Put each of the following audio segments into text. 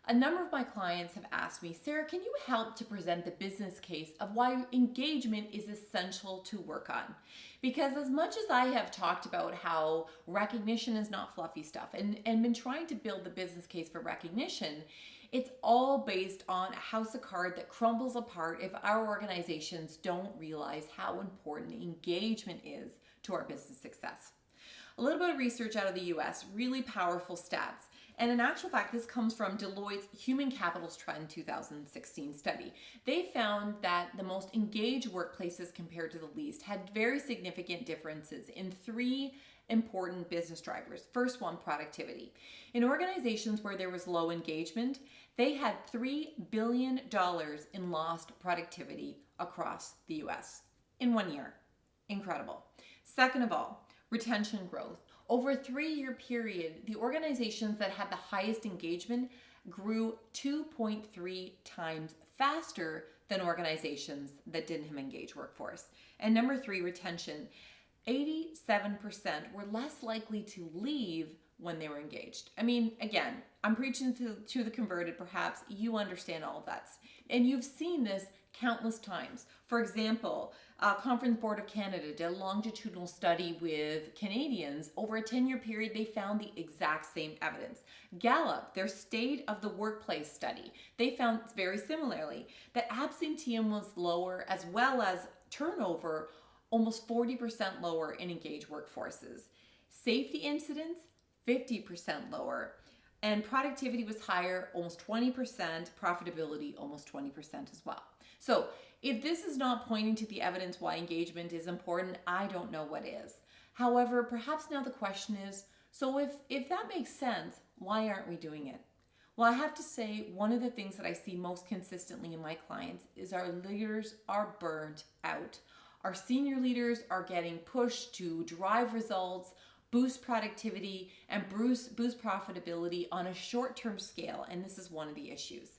A number of my clients have asked me, Sarah, can you help to present the business case of why engagement is essential to work on? Because as much as I have talked about how recognition is not fluffy stuff and been trying to build the business case for recognition, it's all based on a house of cards that crumbles apart if our organizations don't realize how important engagement is to our business success. A little bit of research out of the US, really powerful stats. And in actual fact, this comes from Deloitte's Human Capital's Trend 2016 study. They found that the most engaged workplaces compared to the least had very significant differences in three important business drivers. First one, productivity. In organizations where there was low engagement, they had $3 billion in lost productivity across the US in 1 year. Incredible. Second of all, retention growth. Over a 3-year period, the organizations that had the highest engagement grew 2.3 times faster than organizations that didn't have engaged workforce. And number 3, retention. 87% were less likely to leave when they were engaged. I mean, again, I'm preaching to the converted, perhaps you understand all of that. And you've seen this countless times. For example, Conference Board of Canada did a longitudinal study with Canadians. Over a 10-year period, they found the exact same evidence. Gallup, their State of the Workplace study, they found very similarly that absenteeism was lower as well as turnover almost 40% lower in engaged workforces. Safety incidents, 50% lower. And productivity was higher, almost 20%, profitability almost 20% as well. So if this is not pointing to the evidence why engagement is important, I don't know what is. However, perhaps now the question is, so if that makes sense, why aren't we doing it? Well, I have to say, one of the things that I see most consistently in my clients is our leaders are burnt out. Our senior leaders are getting pushed to drive results, boost productivity, and boost profitability on a short-term scale, and this is one of the issues.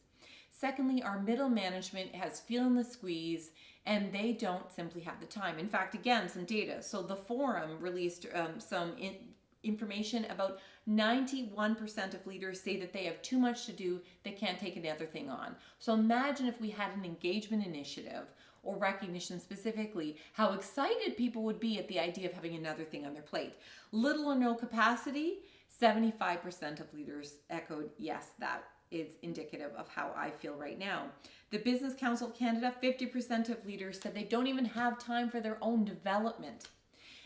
Secondly, our middle management has feeling the squeeze and they don't simply have the time. In fact, again, some data. So the Forum released some information about 91% of leaders say that they have too much to do, they can't take another thing on. So imagine if we had an engagement initiative or recognition specifically, how excited people would be at the idea of having another thing on their plate. Little or no capacity, 75% of leaders echoed, yes, that is indicative of how I feel right now. The Business Council of Canada, 50% of leaders said they don't even have time for their own development.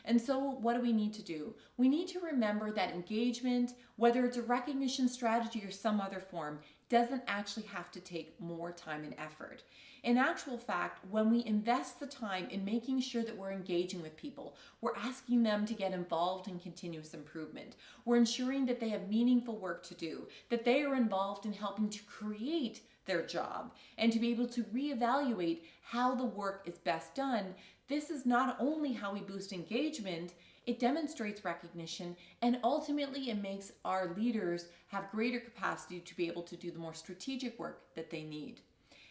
And so what do we need to do? We need to remember that engagement, whether it's a recognition strategy or some other form, doesn't actually have to take more time and effort. In actual fact, when we invest the time in making sure that we're engaging with people, we're asking them to get involved in continuous improvement. We're ensuring that they have meaningful work to do, that they are involved in helping to create their job, and to be able to reevaluate how the work is best done. This is not only how we boost engagement, it demonstrates recognition, and ultimately it makes our leaders have greater capacity to be able to do the more strategic work that they need.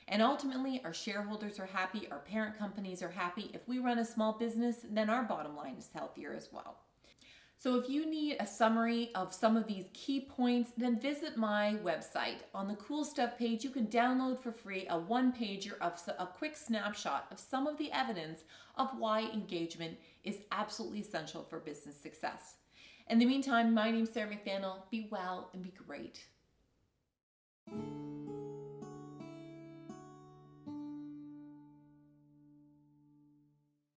And ultimately, our shareholders are happy, our parent companies are happy. If we run a small business, then our bottom line is healthier as well. So if you need a summary of some of these key points, then visit my website. On the Cool Stuff page, you can download for free a one-pager of a quick snapshot of some of the evidence of why engagement is absolutely essential for business success. In the meantime, my name's Sarah McDaniel. Be well and be great.